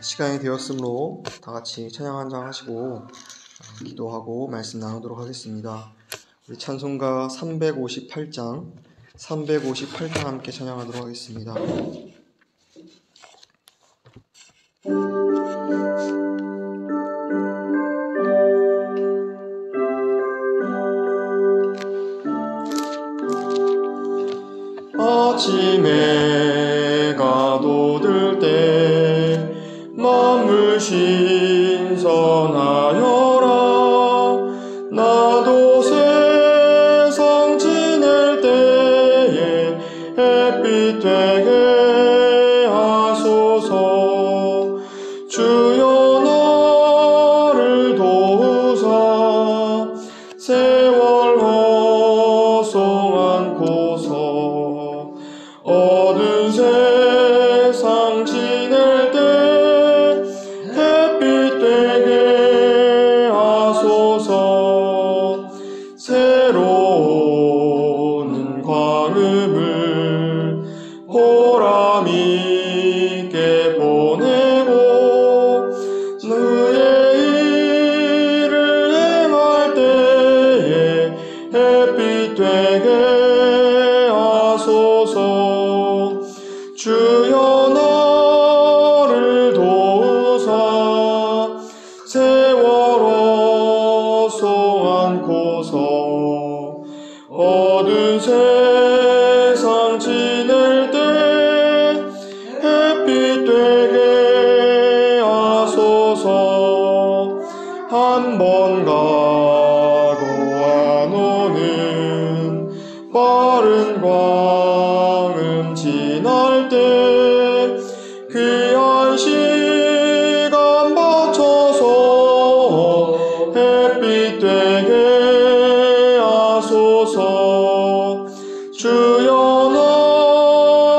시간이 되었으므로 다 같이 찬양 한장 하시고 기도하고 말씀 나누도록 하겠습니다. 우리 찬송가 358장 함께 찬양하도록 하겠습니다. 아침에 가도들 때 만물 신선하여라. 나도 세상 지낼 때에 햇빛 되게 하소서. 주여 나를 도우사 세월 허송 않고서 어두운 세상 지낼 때 햇빛 되게 하소서. 새로운 광음을 보람 있게 보내고 너의 일을 행할 때에 햇빛 되게 하소서. 주여 나를 도우사 세월 허송 않고서 어두운 세상 지낼 때 햇빛 되게 하소서. 한 번 가고 안 오는 빠른 광음 지날 때 귀한 시간 바쳐서 햇빛 되게 하소서. 주여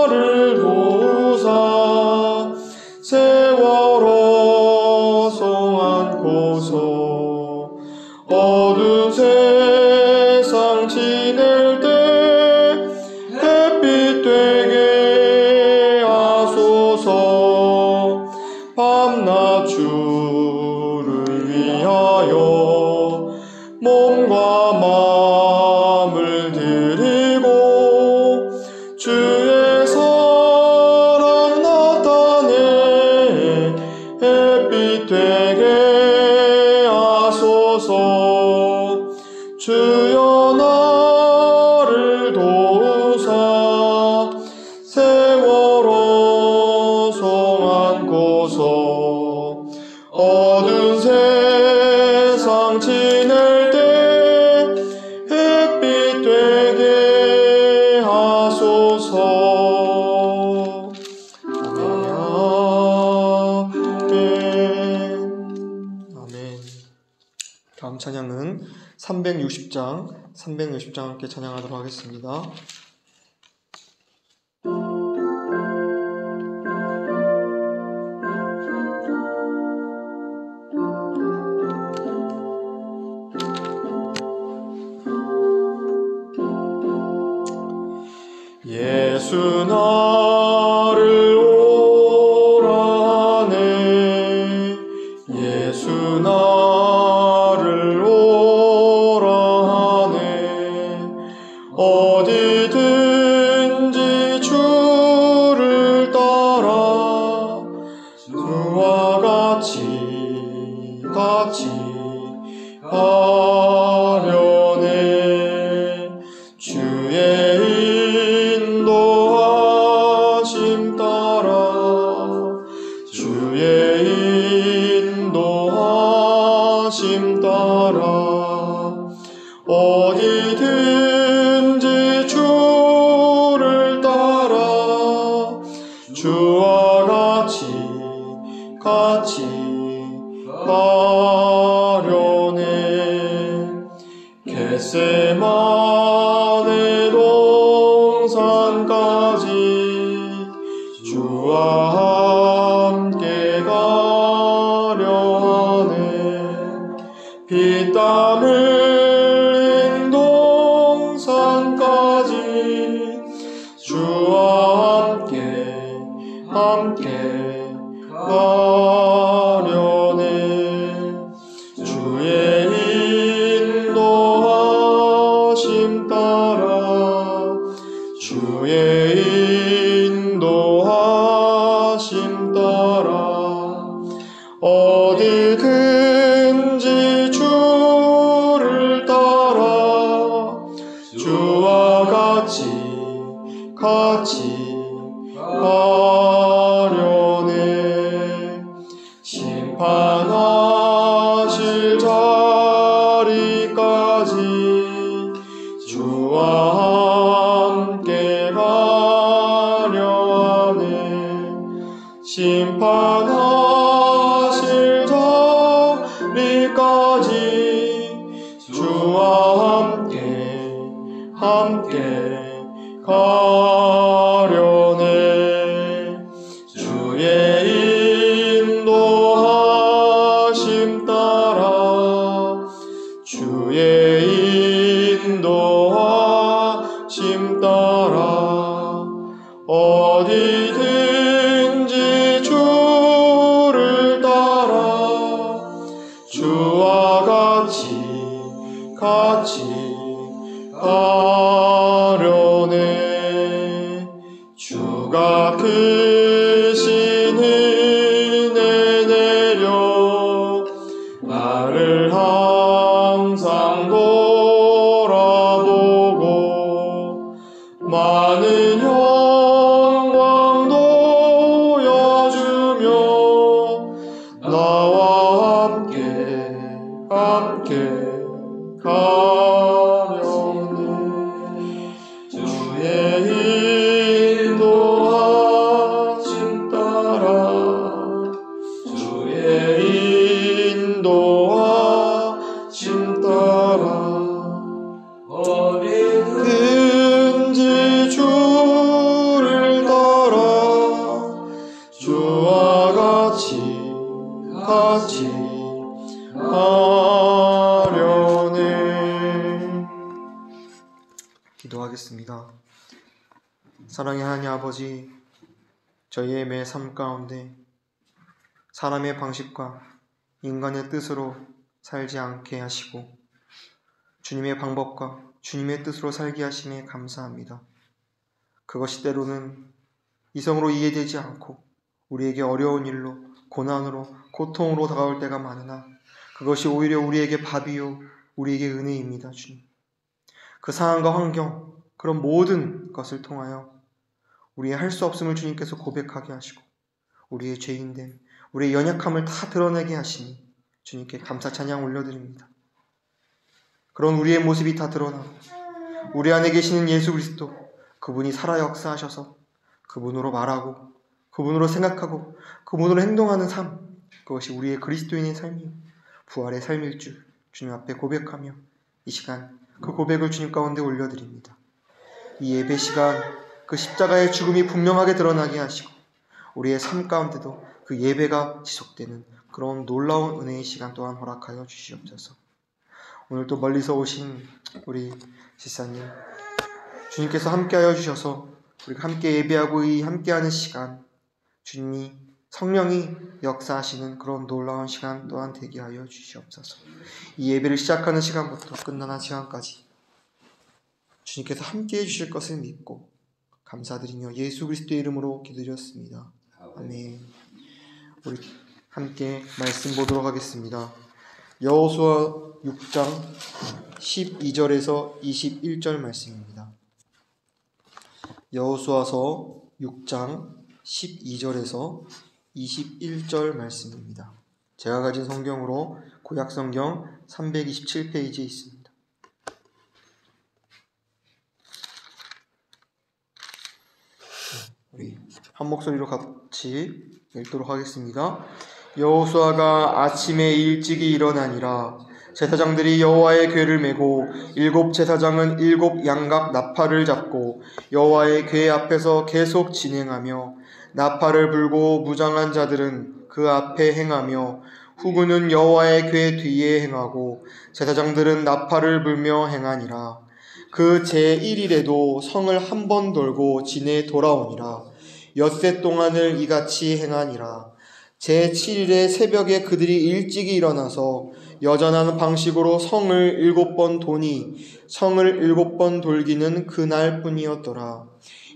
나를 도우사 세월 허송 않고서 어두운 세상 지낼 때 햇빛 되게 하소서. 밤낮 주를 위하여 몸과 마음을 드리고 주의 사랑 나타내 햇빛 되게 하소서. 주여 나를 도우사 세월 허송 않고서 어두운 세상 지낼 때 햇빛 되게 하소서. 아멘. 다음 찬양은 360장 함께 찬양하도록 하겠습니다. 예수 나를 오라 하네. 예수 나를 오라 하네. 어디든지 주를 따라 주와 같이 가려네. 주의 인도하심 따라 주의 인도하심 따라 어디든지 주를 따라 주와 같이 가려네. 겟세마네 동산까지 주와 함께 가려 하네. 피땀 흘린 동산까지 주와 함께 주의 인도하심 따라 어디든지 주를 따라 주와 같이 가려네. 심판하실 자리까지 주와 함께 가려 하네. 심판하실 자리까지 주와 함께 가려네. 주의 인도하심 따라 주의 인도하심 따라 어디든지 주를 따라 주와 같이 가려네. 주가 크신 은혜 내려 나를 항상 돌아보고 많은 영광 보여주며 나와 함께 가려네. 주의 인도하심 따라 주의 인도하심 따라 어디든지 주를 따라 주와 같이 가려네. 기도하겠습니다. 사랑의 하나님 아버지, 저희의 매 삶 가운데 사람의 방식과 인간의 뜻으로 살지 않게 하시고 주님의 방법과 주님의 뜻으로 살게 하심에 감사합니다. 그것이 때로는 이성으로 이해되지 않고 우리에게 어려운 일로, 고난으로, 고통으로 다가올 때가 많으나 그것이 오히려 우리에게 밥이요 우리에게 은혜입니다. 주님, 그 상황과 환경, 그런 모든 것을 통하여 우리의 할 수 없음을 주님께서 고백하게 하시고 우리의 죄인됨, 우리의 연약함을 다 드러내게 하시니 주님께 감사 찬양 올려드립니다. 그런 우리의 모습이 다 드러나고 우리 안에 계시는 예수 그리스도, 그분이 살아 역사하셔서 그분으로 말하고 그분으로 생각하고 그분으로 행동하는 삶, 그것이 우리의 그리스도인의 삶이요 부활의 삶일 줄 주님 앞에 고백하며 이 시간 그 고백을 주님 가운데 올려드립니다. 이 예배 시간 그 십자가의 죽음이 분명하게 드러나게 하시고 우리의 삶 가운데도 그 예배가 지속되는 그런 놀라운 은혜의 시간 또한 허락하여 주시옵소서. 오늘 또 멀리서 오신 우리 지사님, 주님께서 함께하여 주셔서 우리가 함께 예배하고 이 함께하는 시간, 주님이 성령이 역사하시는 그런 놀라운 시간 또한 되게 하여 주시옵소서. 이 예배를 시작하는 시간부터 끝나는 시간까지 주님께서 함께해 주실 것을 믿고 감사드리며 예수 그리스도의 이름으로 기도드렸습니다. 아멘. 우리 함께 말씀 보도록 하겠습니다. 여호수아 6장 12절에서 21절 말씀입니다. 여호수아서 6장 12절에서 21절 말씀입니다. 제가 가진 성경으로 구약성경 327페이지에 있습니다. 우리 한 목소리로 같이 읽도록 하겠습니다. 여호수아가 아침에 일찍이 일어나니라. 제사장들이 여호와의 궤를 메고 7 제사장은 7 양각 나팔을 잡고 여호와의 궤 앞에서 계속 진행하며 나팔을 불고 무장한 자들은 그 앞에 행하며 후군은 여호와의 궤 뒤에 행하고 제사장들은 나팔을 불며 행하니라. 그 제1일에도 성을 한 번 돌고 진에 돌아오니라. 엿새 동안을 이같이 행하니라. 제7일의 새벽에 그들이 일찍이 일어나서 여전한 방식으로 성을 7번 도니 성을 7번 돌기는 그날뿐이었더라.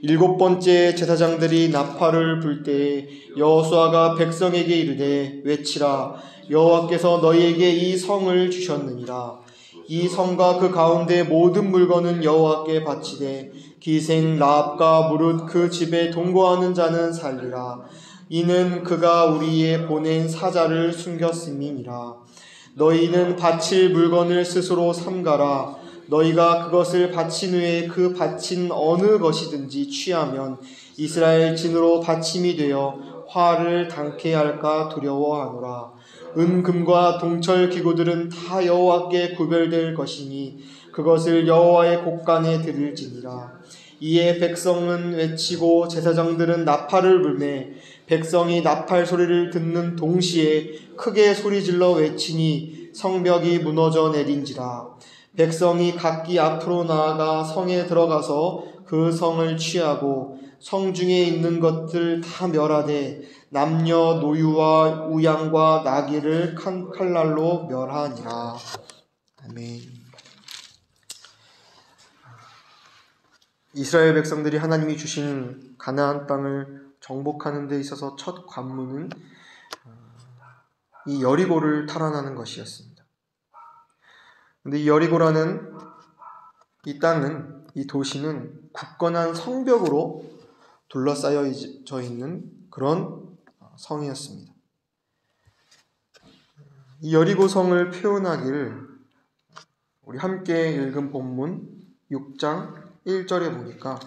7번째 제사장들이 나팔을 불 때에 여호수아가 백성에게 이르되 외치라. 여호와께서 너희에게 이 성을 주셨느니라. 이 성과 그 가운데 모든 물건은 여호와께 바치되 기생 라합과 무릇 그 집에 동거하는 자는 살리라. 이는 그가 우리에 보낸 사자를 숨겼음이니라. 너희는 바칠 물건을 스스로 삼가라. 너희가 그것을 바친 후에 그 바친 어느 것이든지 취하면 이스라엘 진으로 바침이 되어 화를 당케 할까 두려워하노라. 은금과 동철 기구들은 다 여호와께 구별될 것이니 그것을 여호와의 곳간에 드릴지니라. 이에 백성은 외치고 제사장들은 나팔을 불매 백성이 나팔 소리를 듣는 동시에 크게 소리질러 외치니 성벽이 무너져 내린지라. 백성이 각기 앞으로 나아가 성에 들어가서 그 성을 취하고 성 중에 있는 것들 다 멸하되 남녀 노유와 우양과 나귀를 칼날로 멸하니라. 아멘. 이스라엘 백성들이 하나님이 주신 가나안 땅을 정복하는 데 있어서 첫 관문은 이 여리고를 탈환하는 것이었습니다. 근데 이 여리고라는 이 땅은, 이 도시는 굳건한 성벽으로 둘러싸여져 있는 그런 성이었습니다. 이 여리고 성을 표현하기를 우리 함께 읽은 본문 6장 1절에 보니까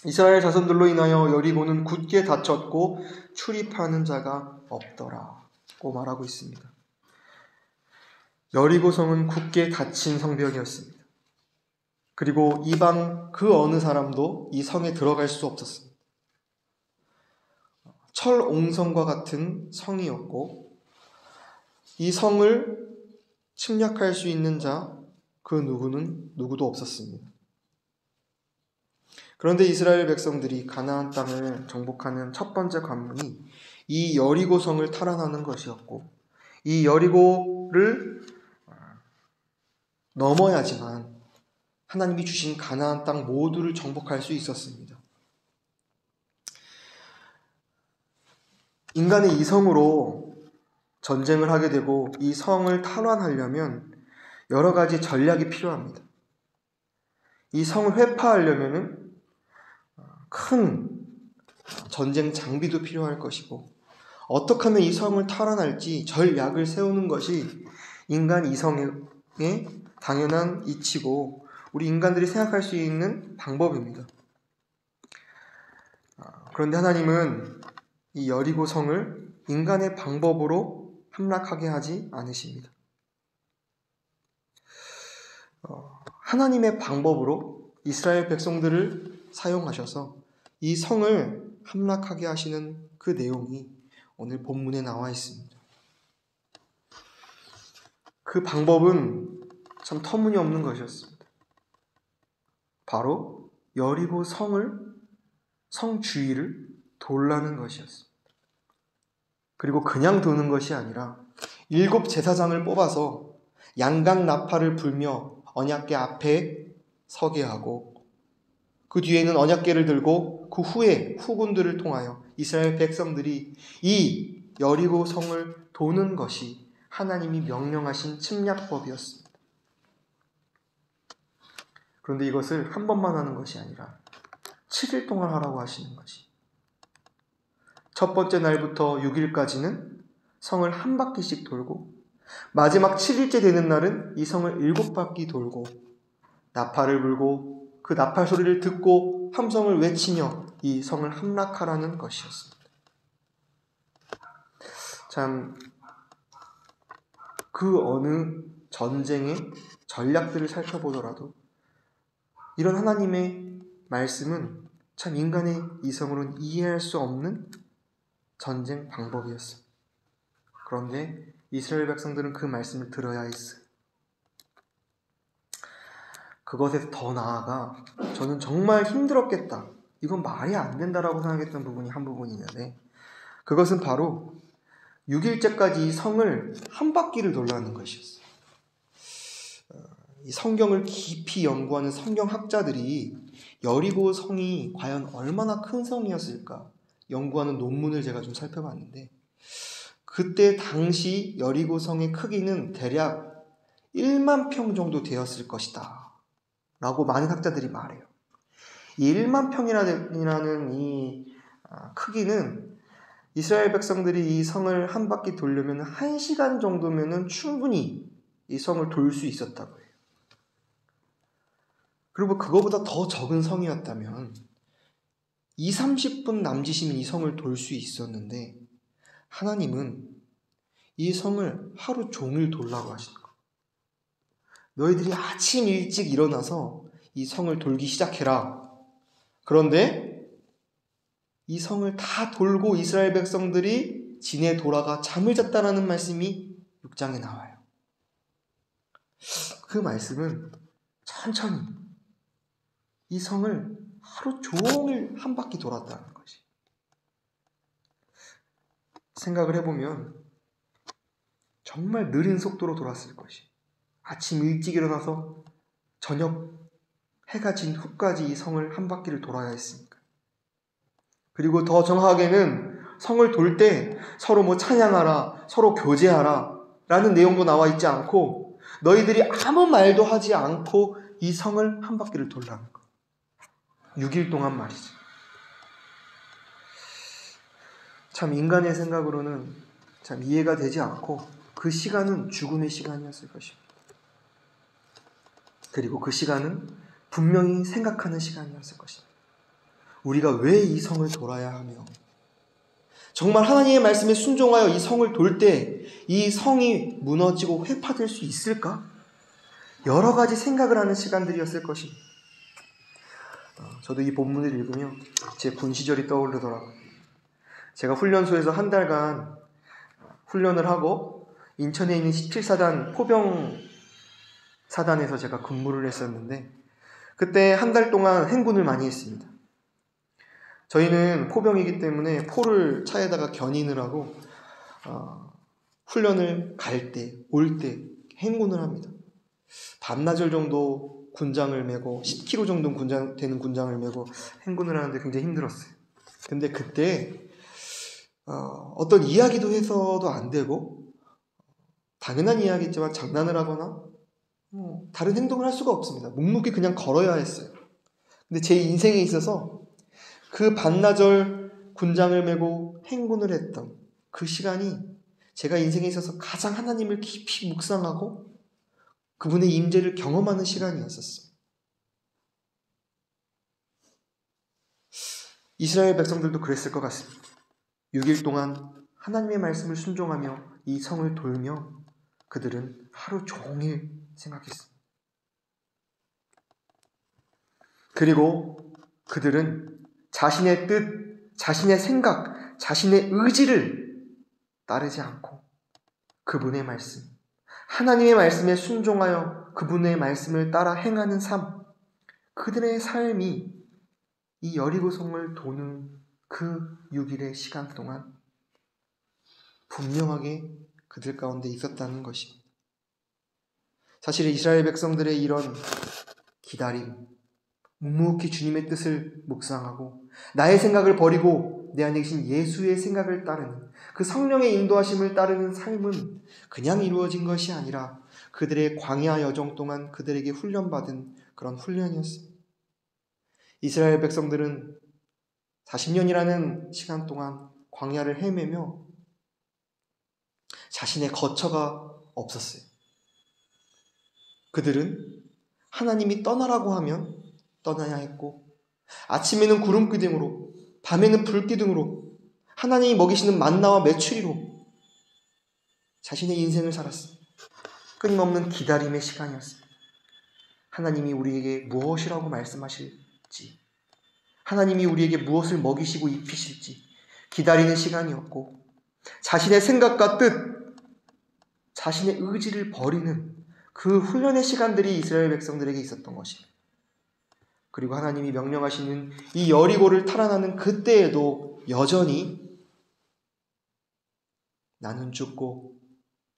이스라엘 자손들로 인하여 여리고는 굳게 닫혔고 출입하는 자가 없더라고 말하고 있습니다. 여리고 성은 굳게 닫힌 성벽이었습니다. 그리고 이방 그 어느 사람도 이 성에 들어갈 수 없었습니다. 철옹성과 같은 성이었고 이 성을 침략할 수 있는 자 그 누구도 없었습니다. 그런데 이스라엘 백성들이 가나안 땅을 정복하는 첫 번째 관문이 이 여리고 성을 탈환하는 것이었고 이 여리고를 넘어야지만 하나님이 주신 가나안 땅 모두를 정복할 수 있었습니다. 인간의 이성으로 전쟁을 하게 되고 이 성을 탈환하려면 여러 가지 전략이 필요합니다. 이 성을 회파하려면 큰 전쟁 장비도 필요할 것이고 어떻게 하면 이 성을 탈환할지 전략을 세우는 것이 인간 이성의 당연한 이치고 우리 인간들이 생각할 수 있는 방법입니다. 그런데 하나님은 이 여리고 성을 인간의 방법으로 함락하게 하지 않으십니다. 하나님의 방법으로 이스라엘 백성들을 사용하셔서 이 성을 함락하게 하시는 그 내용이 오늘 본문에 나와 있습니다. 그 방법은 참 터무니없는 것이었습니다. 바로 여리고 성 주위를 돌라는 것이었습니다. 그리고 그냥 도는 것이 아니라 7 제사장을 뽑아서 양각 나팔을 불며 언약궤 앞에 서게 하고 그 뒤에는 언약궤를 들고 그 후에 후군들을 통하여 이스라엘 백성들이 이 여리고 성을 도는 것이 하나님이 명령하신 침략법이었습니다. 그런데 이것을 한 번만 하는 것이 아니라 7일 동안 하라고 하시는 것이. 첫 번째 날부터 6일까지는 성을 한 바퀴씩 돌고 마지막 7일째 되는 날은 이 성을 7바퀴 돌고 나팔을 불고 그 나팔 소리를 듣고 함성을 외치며 이 성을 함락하라는 것이었습니다. 참 그 어느 전쟁의 전략들을 살펴보더라도 이런 하나님의 말씀은 참 인간의 이성으로는 이해할 수 없는 전쟁 방법이었습니다. 그런데 이스라엘 백성들은 그 말씀을 들어야 했어요. 그것에서 더 나아가 저는 정말 힘들었겠다. 이건 말이 안 된다라고 생각했던 부분이 한 부분이 있는데 그것은 바로 6일째까지 이 성을 한 바퀴를 돌라는 것이었어요. 이 성경을 깊이 연구하는 성경학자들이 여리고 성이 과연 얼마나 큰 성이었을까 연구하는 논문을 제가 좀 살펴봤는데, 그때 당시 여리고 성의 크기는 대략 1만 평 정도 되었을 것이다 라고 많은 학자들이 말해요. 이 1만 평이라는 이 크기는 이스라엘 백성들이 이 성을 한 바퀴 돌려면 1시간 정도면 충분히 이 성을 돌 수 있었다고 해요. 그리고 그거보다 더 적은 성이었다면 20-30분 남짓이면 이 성을 돌 수 있었는데, 하나님은 이 성을 하루 종일 돌라고 하시는 거예요. 너희들이 아침 일찍 일어나서 이 성을 돌기 시작해라. 그런데 이 성을 다 돌고 이스라엘 백성들이 진에 돌아가 잠을 잤다라는 말씀이 6장에 나와요. 그 말씀은 천천히 이 성을 하루 종일 한 바퀴 돌았다는 것이. 생각을 해보면 정말 느린 속도로 돌았을 것이. 아침 일찍 일어나서 저녁 해가 진 후까지 이 성을 한 바퀴를 돌아야 했으니까. 그리고 더 정확하게는 성을 돌 때 서로 찬양하라, 서로 교제하라 라는 내용도 나와 있지 않고, 너희들이 아무 말도 하지 않고 이 성을 한 바퀴를 돌라는 거. 6일 동안 말이지. 참 인간의 생각으로는 참 이해가 되지 않고, 그 시간은 죽음의 시간이었을 것입니다. 그리고 그 시간은 분명히 생각하는 시간이었을 것입니다. 우리가 왜 이 성을 돌아야 하며, 정말 하나님의 말씀에 순종하여 이 성을 돌 때 이 성이 무너지고 회파될 수 있을까? 여러 가지 생각을 하는 시간들이었을 것입니다. 저도 이 본문을 읽으며 제 군 시절이 떠오르더라고요. 제가 훈련소에서 한 달간 훈련을 하고 인천에 있는 17사단 포병사단에서 제가 근무를 했었는데, 그때 한 달 동안 행군을 많이 했습니다. 저희는 포병이기 때문에 포를 차에다가 견인을 하고 훈련을 갈 때, 올 때 행군을 합니다. 반나절 정도 군장을 메고 10km 정도 되는 군장을 메고 행군을 하는데 굉장히 힘들었어요. 근데 그때 어떤 이야기도 해서도 안 되고, 당연한 이야기지만 장난을 하거나 다른 행동을 할 수가 없습니다. 묵묵히 그냥 걸어야 했어요. 근데 제 인생에 있어서 그 반나절 군장을 메고 행군을 했던 그 시간이 제가 인생에 있어서 가장 하나님을 깊이 묵상하고 그분의 임재를 경험하는 시간이었었어요. 이스라엘 백성들도 그랬을 것 같습니다. 6일 동안 하나님의 말씀을 순종하며 이 성을 돌며 그들은 하루 종일 생각했습니다. 그리고 그들은 자신의 뜻, 자신의 생각, 자신의 의지를 따르지 않고 그분의 말씀, 하나님의 말씀에 순종하여 그분의 말씀을 따라 행하는 삶, 그들의 삶이 이 여리고성을 도는 그 6일의 시간 동안 분명하게 그들 가운데 있었다는 것입니다. 사실 이스라엘 백성들의 이런 기다림, 묵묵히 주님의 뜻을 묵상하고 나의 생각을 버리고 내 안에 계신 예수의 생각을 따르는 그 성령의 인도하심을 따르는 삶은 그냥 이루어진 것이 아니라 그들의 광야 여정 동안 그들에게 훈련받은 그런 훈련이었습니다. 이스라엘 백성들은 40년이라는 시간 동안 광야를 헤매며 자신의 거처가 없었어요. 그들은 하나님이 떠나라고 하면 떠나야 했고, 아침에는 구름 기둥으로, 밤에는 불 기둥으로, 하나님이 먹이시는 만나와 메추리로 자신의 인생을 살았습니다. 끊임없는 기다림의 시간이었습니다. 하나님이 우리에게 무엇이라고 말씀하실지, 하나님이 우리에게 무엇을 먹이시고 입히실지 기다리는 시간이었고, 자신의 생각과 뜻, 자신의 의지를 버리는 그 훈련의 시간들이 이스라엘 백성들에게 있었던 것입니다. 그리고 하나님이 명령하시는 이 여리고를 탈환하는 그때에도 여전히 나는 죽고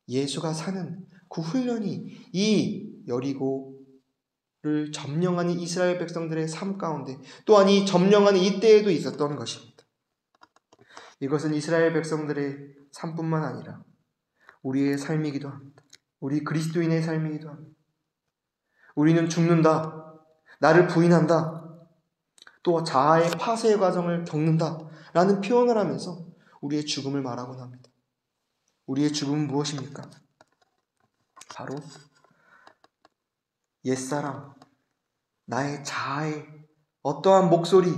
예수가 사는 그 훈련이 이 여리고를 점령하는 이스라엘 백성들의 삶 가운데 또한 이 점령하는 이때에도 있었던 것입니다. 이것은 이스라엘 백성들의 삶뿐만 아니라 우리의 삶이기도 합니다. 우리 그리스도인의 삶이기도 합니다. 우리는 죽는다, 나를 부인한다, 또 자아의 파쇄의 과정을 겪는다 라는 표현을 하면서 우리의 죽음을 말하곤 합니다. 우리의 죽음은 무엇입니까? 바로 옛사람, 나의 자아의 어떠한 목소리,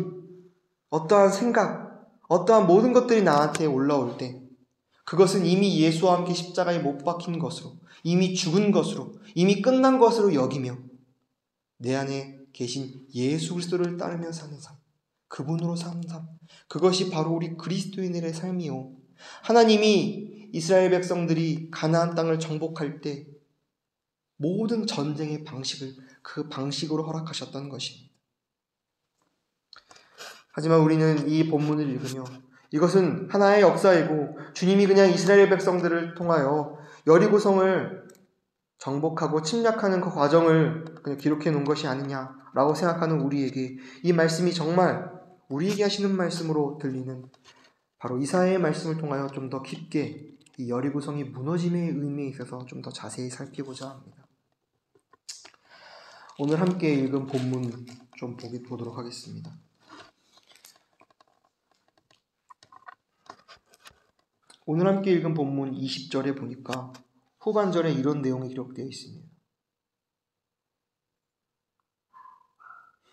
어떠한 생각, 어떠한 모든 것들이 나한테 올라올 때 그것은 이미 예수와 함께 십자가에 못 박힌 것으로, 이미 죽은 것으로, 이미 끝난 것으로 여기며 내 안에 계신 예수 그리스도를 따르며 사는 삶, 그분으로 사는 삶, 그것이 바로 우리 그리스도인들의 삶이요. 하나님이 이스라엘 백성들이 가나안 땅을 정복할 때 모든 전쟁의 방식을 그 방식으로 허락하셨던 것입니다. 하지만 우리는 이 본문을 읽으며 이것은 하나의 역사이고 주님이 그냥 이스라엘 백성들을 통하여 여리고성을 정복하고 침략하는 그 과정을 그냥 기록해 놓은 것이 아니냐라고 생각하는 우리에게 이 말씀이 정말 우리에게 하시는 말씀으로 들리는 바로 이사야의 말씀을 통하여 좀 더 깊게 이 여리고성이 무너짐의 의미에 있어서 좀 더 자세히 살피고자 합니다. 오늘 함께 읽은 본문 좀 보도록 하겠습니다. 오늘 함께 읽은 본문 20절에 보니까 후반절에 이런 내용이 기록되어 있습니다.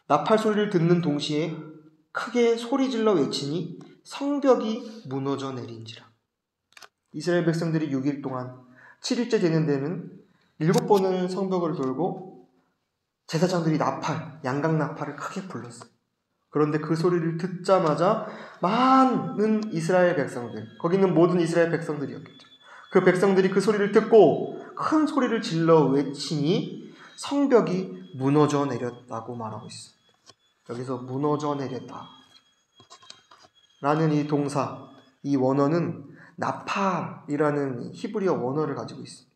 나팔 소리를 듣는 동시에 크게 소리질러 외치니 성벽이 무너져 내린지라. 이스라엘 백성들이 6일 동안 7일째 되는 데는 7번을 성벽을 돌고 제사장들이 나팔, 양각 나팔을 크게 불렀어요. 그런데 그 소리를 듣자마자 많은 이스라엘 백성들, 거기 있는 모든 이스라엘 백성들이었겠죠. 그 백성들이 그 소리를 듣고 큰 소리를 질러 외치니 성벽이 무너져 내렸다고 말하고 있습니다. 여기서 무너져 내렸다 라는 이 동사, 이 원어는 나팔이라는 히브리어 원어를 가지고 있습니다.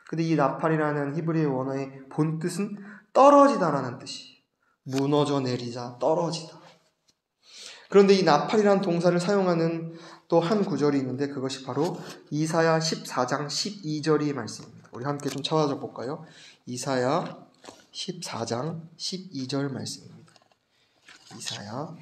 근데 이 나팔이라는 히브리어 원어의 본뜻은 떨어지다라는 뜻이에요. 무너져 내리자, 떨어지다. 그런데 이 나팔이라는 동사를 사용하는 또 한 구절이 있는데 그것이 바로 이사야 14장 12절의 말씀입니다. 우리 함께 좀 찾아줘 볼까요? 이사야 14장 12절 말씀입니다. 이사야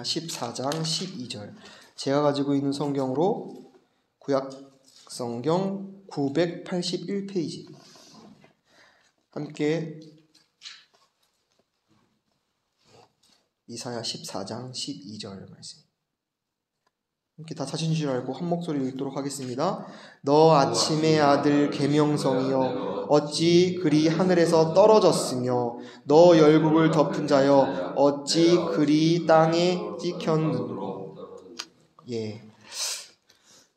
14장 12절. 제가 가지고 있는 성경으로 구약 성경 981페이지. 함께 이사야 14장 12절 말씀. 함께 다 찾으신 줄 알고 한 목소리로 읽도록 하겠습니다. 너 아침의 아들 계명성이여 어찌 그리 하늘에서 떨어졌으며 너 열국을 덮은 자여 어찌 그리 땅에 찍혔느뇨. 예.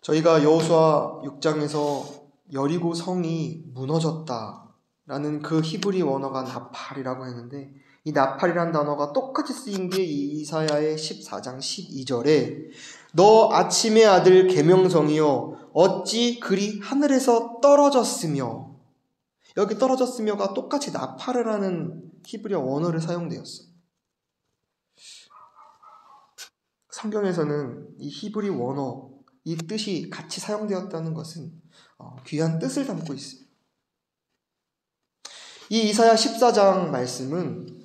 저희가 여호수아 6장에서 여리고 성이 무너졌다라는 그 히브리 원어가 나팔이라고 했는데 이 나팔이라는 단어가 똑같이 쓰인 게 이 이사야의 14장 12절에 너 아침의 아들 계명성이여 어찌 그리 하늘에서 떨어졌으며, 여기 떨어졌으며가 똑같이 나팔을 하는 히브리어 원어를 사용되었어요. 성경에서는 이 히브리 원어, 이 뜻이 같이 사용되었다는 것은 귀한 뜻을 담고 있습니다. 이 이사야 14장 말씀은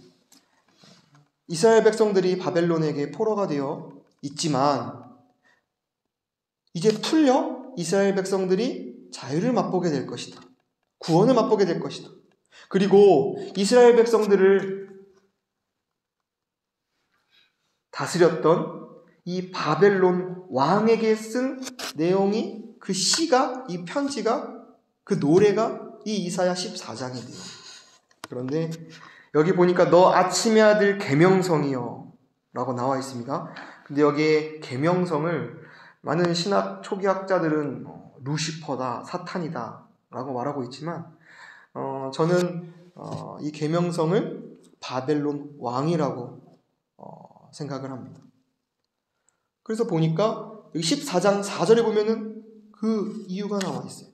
이스라엘 백성들이 바벨론에게 포로가 되어 있지만 이제 풀려 이스라엘 백성들이 자유를 맛보게 될 것이다. 구원을 맛보게 될 것이다. 그리고 이스라엘 백성들을 다스렸던 이 바벨론 왕에게 쓴 내용이, 그 시가, 이 편지가, 그 노래가 이 이사야 14장이에요. 그런데 여기 보니까 너 아침의 아들 계명성이여 라고 나와 있습니다. 근데 여기에 계명성을 많은 신학 초기학자들은 루시퍼다, 사탄이다 라고 말하고 있지만 저는 이 계명성을 바벨론 왕이라고 생각을 합니다. 그래서 보니까 여기 14장 4절에 보면은 그 이유가 나와 있어요.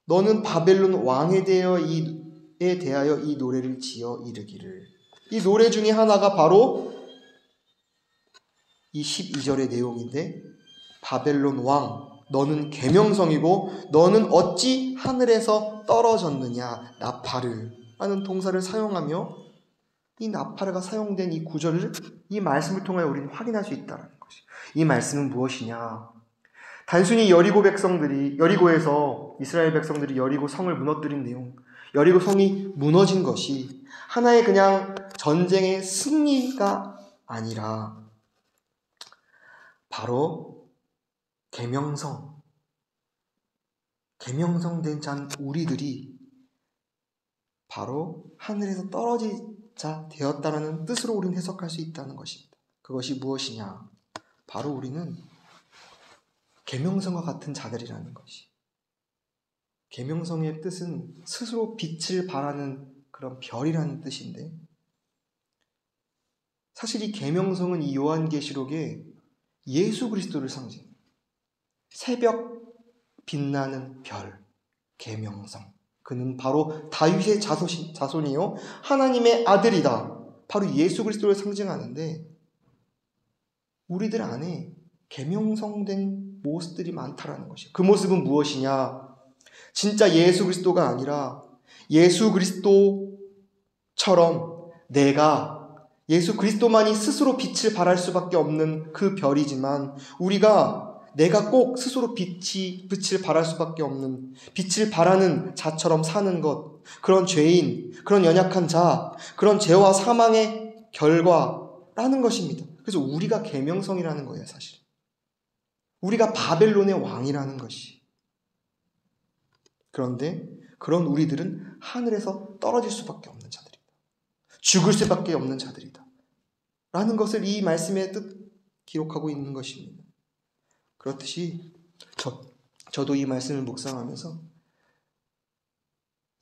너는 바벨론 왕에 대하여 이 노래를 지어 이르기를. 이 노래 중에 하나가 바로 이 12절의 내용인데, 바벨론 왕, 너는 계명성이고 너는 어찌 하늘에서 떨어졌느냐, 나파르 라는 동사를 사용하며 이 나파르가 사용된 이 구절을, 이 말씀을 통하여 우리는 확인할 수 있다는 것이. 이 말씀은 무엇이냐? 단순히 여리고에서 이스라엘 백성들이 여리고 성을 무너뜨린 내용, 여리고 성이 무너진 것이 하나의 그냥 전쟁의 승리가 아니라 바로 계명성된 자 우리들이 바로 하늘에서 떨어지자 되었다라는 뜻으로 우리는 해석할 수 있다는 것입니다. 그것이 무엇이냐? 바로 우리는 계명성과 같은 자들이라는 것이. 계명성의 뜻은 스스로 빛을 발하는 그런 별이라는 뜻인데, 사실 이 계명성은 이 요한계시록에 예수 그리스도를 상징해요. 새벽 빛나는 별, 계명성. 그는 바로 다윗의 자손이요 하나님의 아들이다. 바로 예수 그리스도를 상징하는데, 우리들 안에 계명성된 모습들이 많다라는 것이에요. 그 모습은 무엇이냐? 진짜 예수 그리스도가 아니라 예수 그리스도처럼 예수 그리스도만이 스스로 빛을 발할 수밖에 없는 그 별이지만, 내가 꼭 스스로 빛을 발할 수밖에 없는, 빛을 발하는 자처럼 사는 것, 그런 죄인, 그런 연약한 자, 그런 죄와 사망의 결과라는 것입니다. 그래서 우리가 계명성이라는 거예요, 사실. 우리가 바벨론의 왕이라는 것이. 그런데 그런 우리들은 하늘에서 떨어질 수밖에 없는 자들이다. 죽을 수밖에 없는 자들이다. 라는 것을 이 말씀의 뜻 기록하고 있는 것입니다. 그렇듯이 저도 이 말씀을 묵상하면서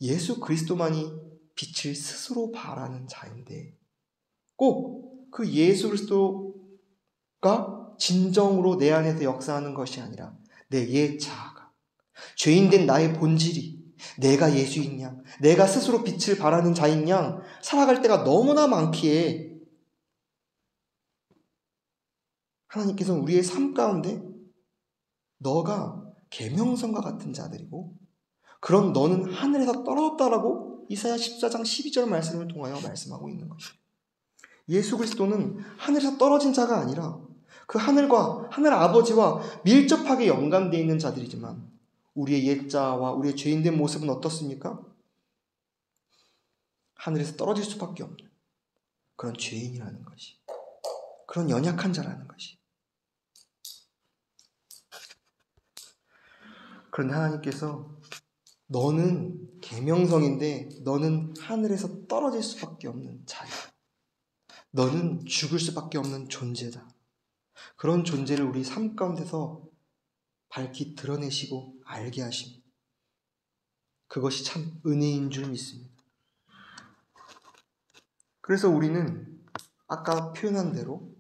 예수 그리스도만이 빛을 스스로 발하는 자인데, 꼭 그 예수 그리스도가 진정으로 내 안에서 역사하는 것이 아니라 내 옛 자아가, 죄인된 나의 본질이 내가 예수인 양, 내가 스스로 빛을 발하는 자인 양 살아갈 때가 너무나 많기에 하나님께서는 우리의 삶 가운데 너가 계명성과 같은 자들이고, 그런 너는 하늘에서 떨어졌다라고 이사야 14장 12절 말씀을 통하여 말씀하고 있는 것입니다. 예수 그리스도는 하늘에서 떨어진 자가 아니라 그 하늘 아버지와 밀접하게 연관되어 있는 자들이지만, 우리의 옛자와 우리의 죄인된 모습은 어떻습니까? 하늘에서 떨어질 수밖에 없는 그런 죄인이라는 것이, 그런 연약한 자라는 것이. 그런데 하나님께서 너는 계명성인데 너는 하늘에서 떨어질 수밖에 없는 자야. 너는 죽을 수밖에 없는 존재다. 그런 존재를 우리 삶 가운데서 밝히 드러내시고 알게 하십니다. 그것이 참 은혜인 줄 믿습니다. 그래서 우리는 아까 표현한 대로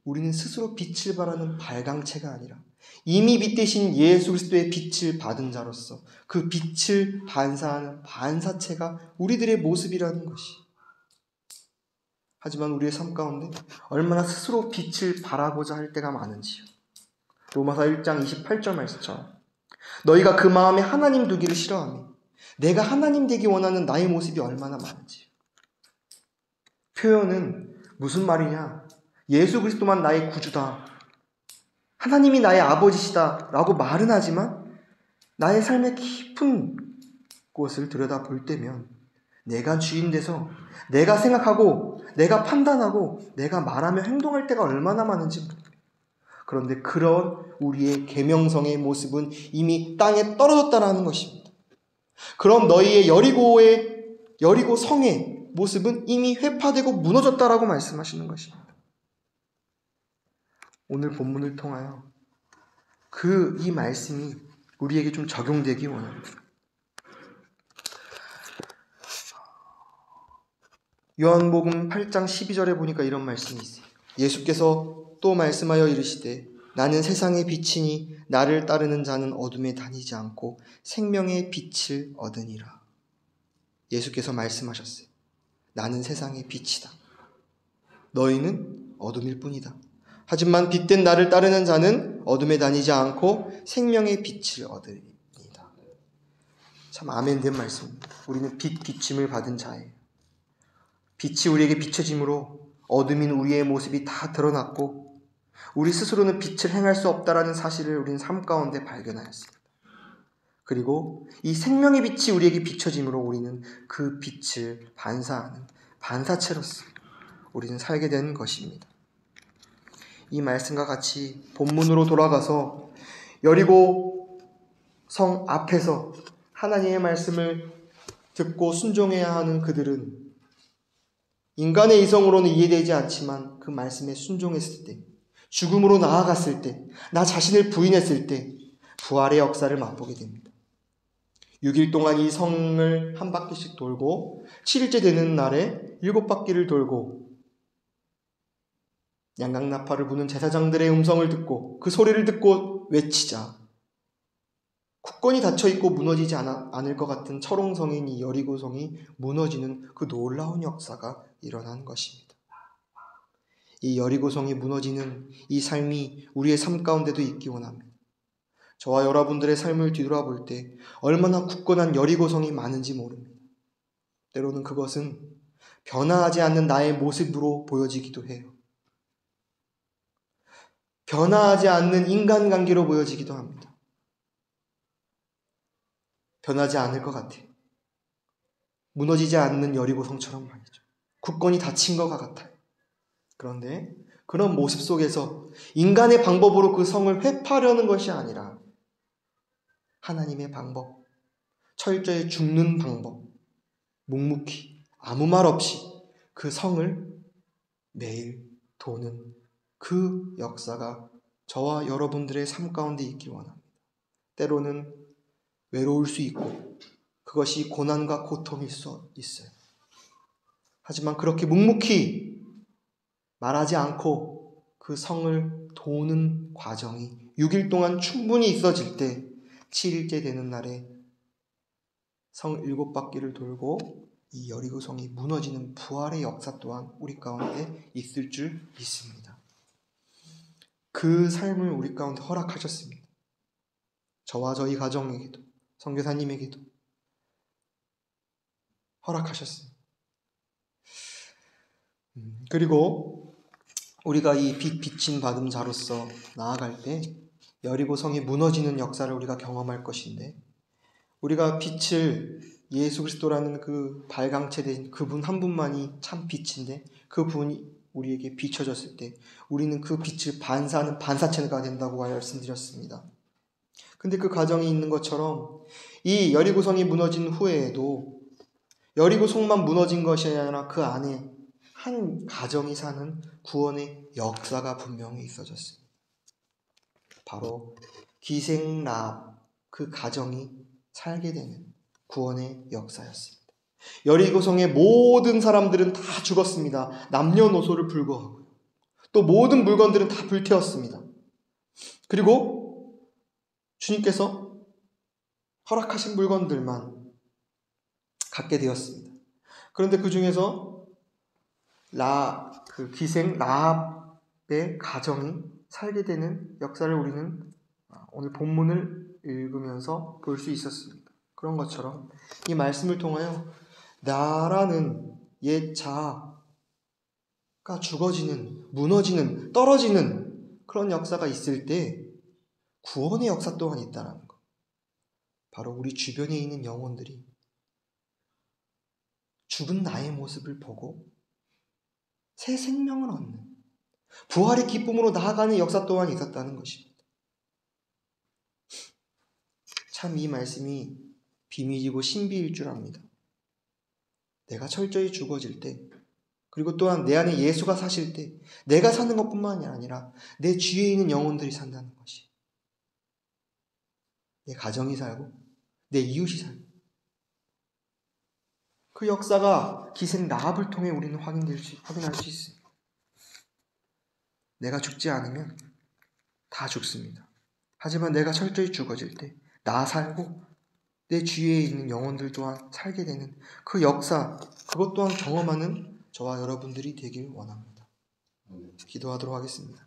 우리는 스스로 빛을 발하는 발광체가 아니라 이미 빛 대신 예수 그리스도의 빛을 받은 자로서 그 빛을 반사하는 반사체가 우리들의 모습이라는 것이. 하지만 우리의 삶 가운데 얼마나 스스로 빛을 발하고자 할 때가 많은지요. 로마서 1장 28절 말씀처럼 너희가 그 마음에 하나님 두기를 싫어하며 내가 하나님 되기 원하는 나의 모습이 얼마나 많은지요. 표현은 무슨 말이냐? 예수 그리스도만 나의 구주다, 하나님이 나의 아버지시다 라고 말은 하지만 나의 삶의 깊은 곳을 들여다볼 때면 내가 주인 돼서 내가 생각하고 내가 판단하고 내가 말하며 행동할 때가 얼마나 많은지 모릅니다. 그런데 그런 우리의 계명성의 모습은 이미 땅에 떨어졌다라는 것입니다. 그럼 너희의 여리고 성의 모습은 이미 회파되고 무너졌다라고 말씀하시는 것입니다. 오늘 본문을 통하여 이 말씀이 우리에게 좀 적용되기 원합니다. 요한복음 8장 12절에 보니까 이런 말씀이 있어요. 예수께서 또 말씀하여 이르시되 나는 세상의 빛이니 나를 따르는 자는 어둠에 다니지 않고 생명의 빛을 얻으니라. 예수께서 말씀하셨어요. 나는 세상의 빛이다. 너희는 어둠일 뿐이다. 하지만 빛된 나를 따르는 자는 어둠에 다니지 않고 생명의 빛을 얻으리이다. 참 아멘된 말씀입니다. 우리는 빛 비침을 받은 자예요. 빛이 우리에게 비춰짐으로 어둠인 우리의 모습이 다 드러났고 우리 스스로는 빛을 행할 수 없다라는 사실을 우리는 삶 가운데 발견하였습니다. 그리고 이 생명의 빛이 우리에게 비춰짐으로 우리는 그 빛을 반사하는 반사체로서 우리는 살게 된 것입니다. 이 말씀과 같이 본문으로 돌아가서 여리고 성 앞에서 하나님의 말씀을 듣고 순종해야 하는 그들은 인간의 이성으로는 이해되지 않지만 그 말씀에 순종했을 때, 죽음으로 나아갔을 때, 나 자신을 부인했을 때 부활의 역사를 맛보게 됩니다. 6일 동안 이 성을 한 바퀴씩 돌고 7일째 되는 날에 7바퀴를 돌고 양강나팔을 부는 제사장들의 음성을 듣고 그 소리를 듣고 외치자 굳건히 닫혀있고 무너지지 않을 것 같은 철옹성인 이 여리고성이 무너지는 그 놀라운 역사가 일어난 것입니다. 이 여리고성이 무너지는 이 삶이 우리의 삶 가운데도 있기 원합니다. 저와 여러분들의 삶을 뒤돌아볼 때 얼마나 굳건한 여리고성이 많은지 모릅니다. 때로는 그것은 변화하지 않는 나의 모습으로 보여지기도 해요. 변화하지 않는 인간관계로 보여지기도 합니다. 변하지 않을 것 같아요. 무너지지 않는 여리고성처럼 말이죠. 굳건히 닫힌 것 같아요. 그런데 그런 모습 속에서 인간의 방법으로 그 성을 회파하려는 것이 아니라 하나님의 방법, 철저히 죽는 방법, 묵묵히 아무 말 없이 그 성을 매일 도는 그 역사가 저와 여러분들의 삶 가운데 있기 원합니다. 때로는 외로울 수 있고 그것이 고난과 고통일 수 있어요. 하지만 그렇게 묵묵히 말하지 않고 그 성을 도는 과정이 6일 동안 충분히 있어질 때 7일째 되는 날에 성 7바퀴를 돌고 이 여리고성이 무너지는 부활의 역사 또한 우리 가운데 있을 줄 믿습니다. 그 삶을 우리 가운데 허락하셨습니다. 저와 저희 가정에게도 선교사님에게도 허락하셨습니다. 그리고 우리가 이 빛 비친 받은 자로서 나아갈 때 여리고성이 무너지는 역사를 우리가 경험할 것인데 우리가 빛을 예수 그리스도라는 그 발광체 된 그분 한 분만이 참 빛인데 그 분이 우리에게 비춰졌을 때 우리는 그 빛을 반사하는 반사체가 된다고 말씀드렸습니다. 근데 그 과정이 있는 것처럼 이 여리고성이 무너진 후에도 여리고성만 무너진 것이 아니라 그 안에 한 가정이 사는 구원의 역사가 분명히 있어졌습니다. 바로 기생라합 그 가정이 살게 되는 구원의 역사였습니다. 여리고성의 모든 사람들은 다 죽었습니다. 남녀노소를 불구하고 또 모든 물건들은 다 불태웠습니다. 그리고 주님께서 허락하신 물건들만 갖게 되었습니다. 그런데 그 중에서 그 기생 라합의 가정이 살게 되는 역사를 우리는 오늘 본문을 읽으면서 볼 수 있었습니다. 그런 것처럼 이 말씀을 통하여 나라는 옛 자아가 죽어지는, 무너지는, 떨어지는 그런 역사가 있을 때 구원의 역사 또한 있다는 것. 바로 우리 주변에 있는 영혼들이 죽은 나의 모습을 보고 새 생명을 얻는 부활의 기쁨으로 나아가는 역사 또한 있었다는 것입니다. 참 이 말씀이 비밀이고 신비일 줄 압니다. 내가 철저히 죽어질 때 그리고 또한 내 안에 예수가 사실 때 내가 사는 것뿐만이 아니라 내 주위에 있는 영혼들이 산다는 것이 내 가정이 살고 내 이웃이 살고 그 역사가 기생 라합을 통해 우리는 확인할 수 있습니다. 내가 죽지 않으면 다 죽습니다. 하지만 내가 철저히 죽어질 때 나 살고 내 주위에 있는 영혼들 또한 살게 되는 그 역사, 그것 또한 경험하는 저와 여러분들이 되길 원합니다. 기도하도록 하겠습니다.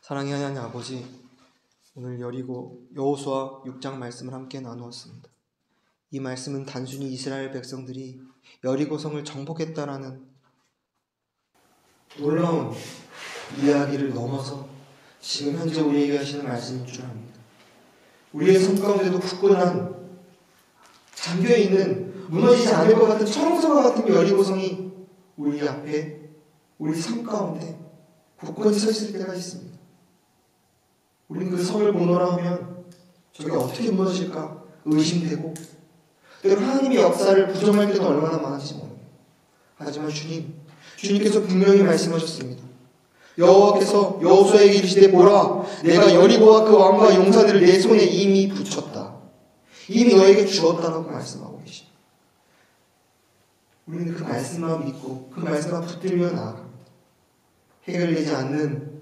사랑의 하나님 아버지, 오늘 여호수아 6장 말씀을 함께 나누었습니다. 이 말씀은 단순히 이스라엘 백성들이 여리고성을 정복했다라는 놀라운 이야기를 넘어서 지금 현재 우리에게 하시는 말씀인 줄 압니다. 우리의 삶 가운데도 굳건한 잠겨있는 무너지지 않을 것 같은 철옹성과 같은 여리고성이 우리 앞에, 우리 삶 가운데 굳건히 서 있을 때가 있습니다. 우리는 그 성을 보노라 하면 저게 어떻게 무너질까 의심되고, 때로 하나님의 역사를 부정할 때도 얼마나 많은지 모릅니다. 하지만 주님께서 분명히 말씀하셨습니다. 여호와께서 여호수아에게 이르시되 보라, 내가 여리고와 그 왕과 용사들을 내 손에 이미 붙였다. 이미 너에게 주었다라고 말씀하고 계십니다. 우리는 그 말씀만 믿고 그 말씀만 붙들며 나아갑니다. 해결되지 않는,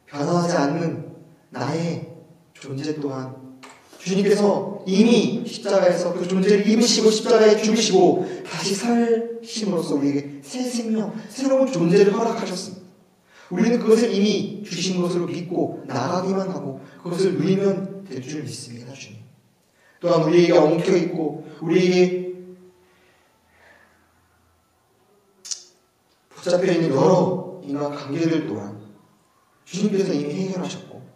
변화하지 않는 나의 존재 또한 주님께서 이미 십자가에서 그 존재를 입으시고 십자가에 죽으시고 다시 살심으로써 우리에게 새 생명, 새로운 존재를 허락하셨습니다. 우리는 그것을 이미 주신 것으로 믿고 나가기만 하고 그것을 누리면 될 줄 믿습니다. 주님. 또한 우리에게 엉켜있고 우리에게 붙잡혀있는 여러 인간관계들 또한 주님께서 이미 해결하셨고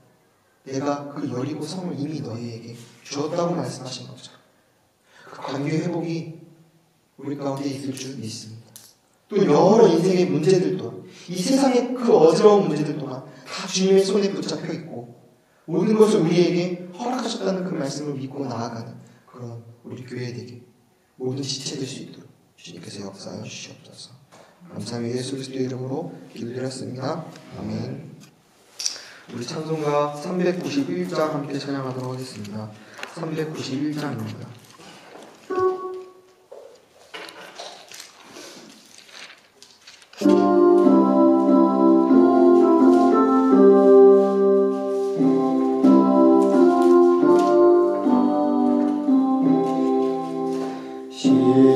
내가 그 여리고 성을 이미 너희에게 주었다고 말씀하신 것처럼 그 관계 회복이 우리 가운데 있을 줄 믿습니다. 또 여러 인생의 문제들 또한 이 세상의 그 어지러운 문제들 또한 다 주님의 손에 붙잡혀 있고 모든 것을 우리에게 허락하셨다는 그 말씀을 믿고 나아가는 그런 우리 교회 되게 모든 지체될 수 있도록 주님께서 역사하여 주시옵소서. 감사합니다. 예수 그리스도의 이름으로 기도드렸습니다. 아멘. 우리 찬송가 391장 함께 찬양하도록 하겠습니다. 391장입니다.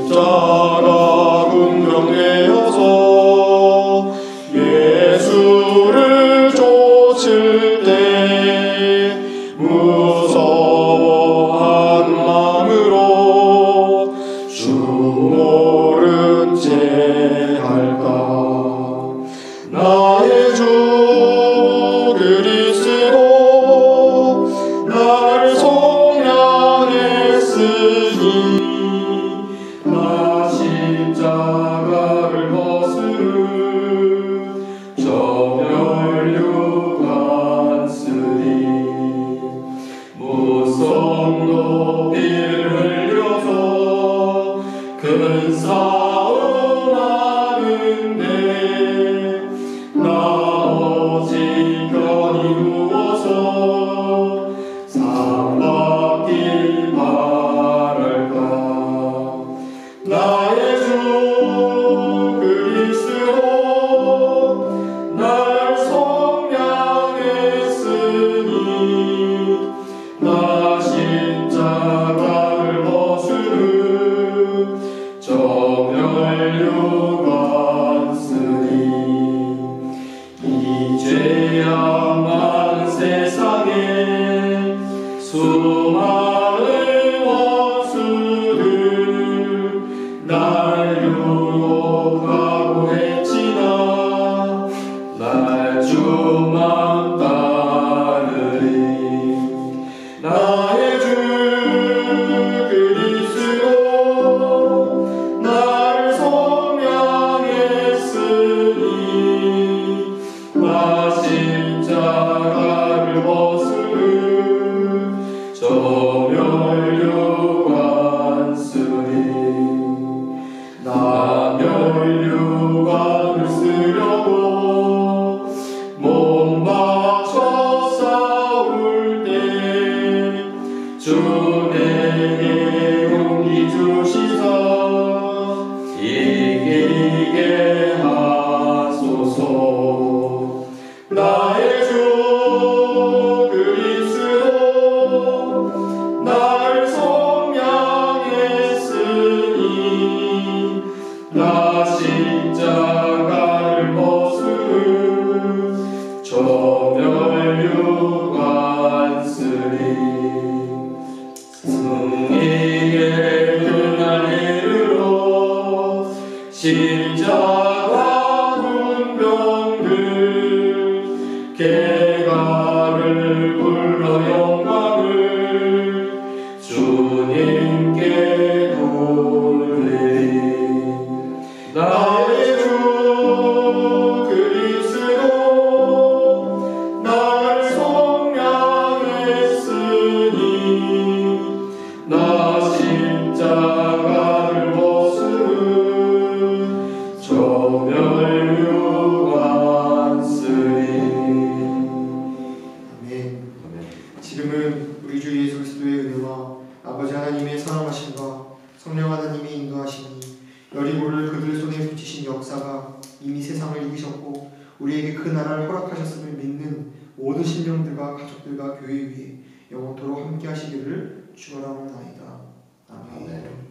십자가 운명되어서 예수를 쫓을 때 무서워한 마음을 저멸유관쓰리 승리의 그날에 이르러 십자가 군병들 개가를 불러 영광을 주님께 돌리리 나의 주 그리스도 나를 속량했으니 나 십자가를 벗은 저멸유관쓰리. 아멘. 지금은 우리 주 예수 그리스도의 은혜와 아버지 하나님의 사랑하심과 성령 하나님의 인도하심이 여리고를 그들 손에 붙이신 역사가 이미 세상을 이기셨고 우리에게 그 나라를 허락하셨음을 믿는 모든 신령들과 가족들과 교회 위에 영원토록 함께 하시기를 축원하옵나이다. 아멘.